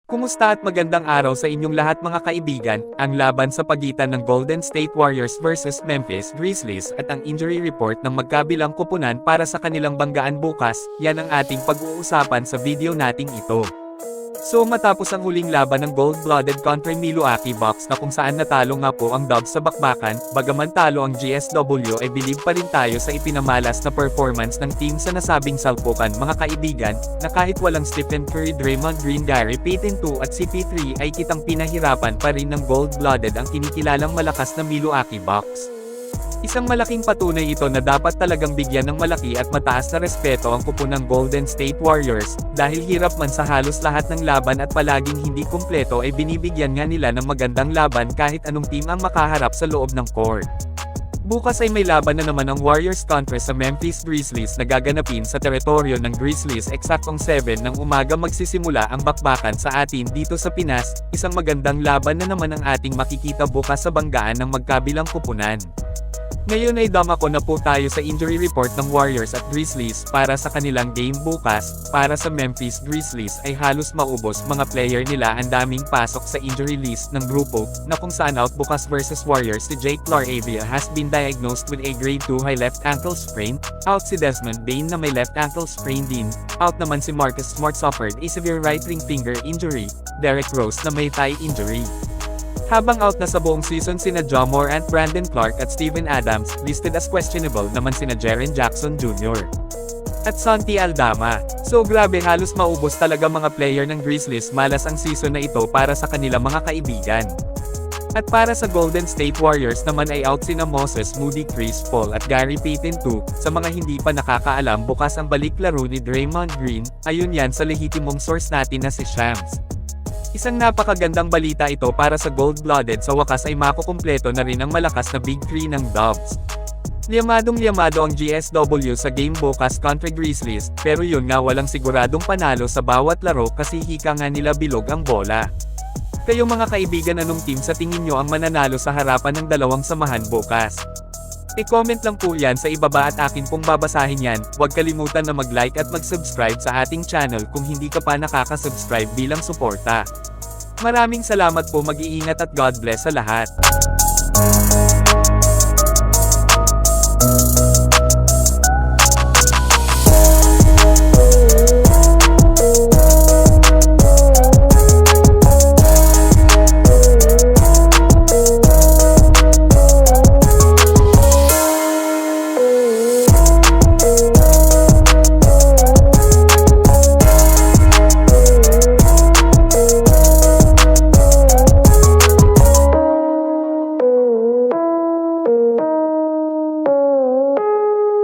Kumusta at magandang araw sa inyong lahat mga kaibigan, ang laban sa pagitan ng Golden State Warriors versus Memphis Grizzlies at ang injury report ng magkabilang koponan para sa kanilang banggaan bukas, yan ang ating pag-uusapan sa video nating ito. So matapos ang huling laban ng gold-blooded kontra Milwaukee Bucks na kung saan natalo nga po ang Dubs sa bakbakan, bagaman talo ang GSW ay believe pa rin tayo sa ipinamalas na performance ng team sa nasabing salpukan mga kaibigan, na kahit walang Stephen Curry, Draymond Green, Gary Payton II at CP3 ay kitang pinahirapan pa rin ng gold-blooded ang kinikilalang malakas na Milwaukee Bucks. Isang malaking patunay ito na dapat talagang bigyan ng malaki at mataas na respeto ang kupunang Golden State Warriors, dahil hirap man sa halos lahat ng laban at palaging hindi kumpleto ay binibigyan nga nila ng magandang laban kahit anong team ang makaharap sa loob ng court. Bukas ay may laban na naman ang Warriors kontra sa Memphis Grizzlies na gaganapin sa teritoryo ng Grizzlies eksaktong 7 ng umaga magsisimula ang bakbakan sa atin dito sa Pinas, isang magandang laban na naman ang ating makikita bukas sa banggaan ng magkabilang kupunan. Ngayon ay dumako na po tayo sa injury report ng Warriors at Grizzlies para sa kanilang game bukas. Para sa Memphis Grizzlies ay halos maubos mga player nila, ang daming pasok sa injury list ng grupo, na kung saan out bukas versus Warriors si Jake LaRavia has been diagnosed with a grade 2 high left ankle sprain, out si Desmond Bane na may left ankle sprain din, out naman si Marcus Smart suffered a severe right ring finger injury, Derrick Rose na may thigh injury. Habang out na sa buong season sina Ja Morant, Brandon Clark at Steven Adams, listed as questionable naman sina Jaren Jackson Jr. at Santi Aldama. So grabe, halos maubos talaga mga player ng Grizzlies malas ang season na ito para sa kanilang mga kaibigan. At para sa Golden State Warriors naman ay out sina Moses Moody, Chris Paul at Gary Payton II. Sa mga hindi pa nakakaalam, bukas ang balik laro ni Draymond Green, ayun yan sa lehitimong source natin na si Shams. Isang napakagandang balita ito para sa gold-blooded, sa wakas ay makukumpleto na rin ang malakas na Big 3 ng Dubs. Liyamadong-liyamado ang GSW sa game bukas kontra Grizzlies, pero yun nga walang siguradong panalo sa bawat laro kasi hika nga nila bilog ang bola. Kayo mga kaibigan, anong team sa tingin nyo ang mananalo sa harapan ng dalawang samahan bukas? I-comment lang po yan sa ibaba at akin pong babasahin yan. Huwag kalimutan na mag-like at mag-subscribe sa ating channel kung hindi ka pa nakaka-subscribe bilang suporta. Maraming salamat po, mag-iingat at God bless sa lahat.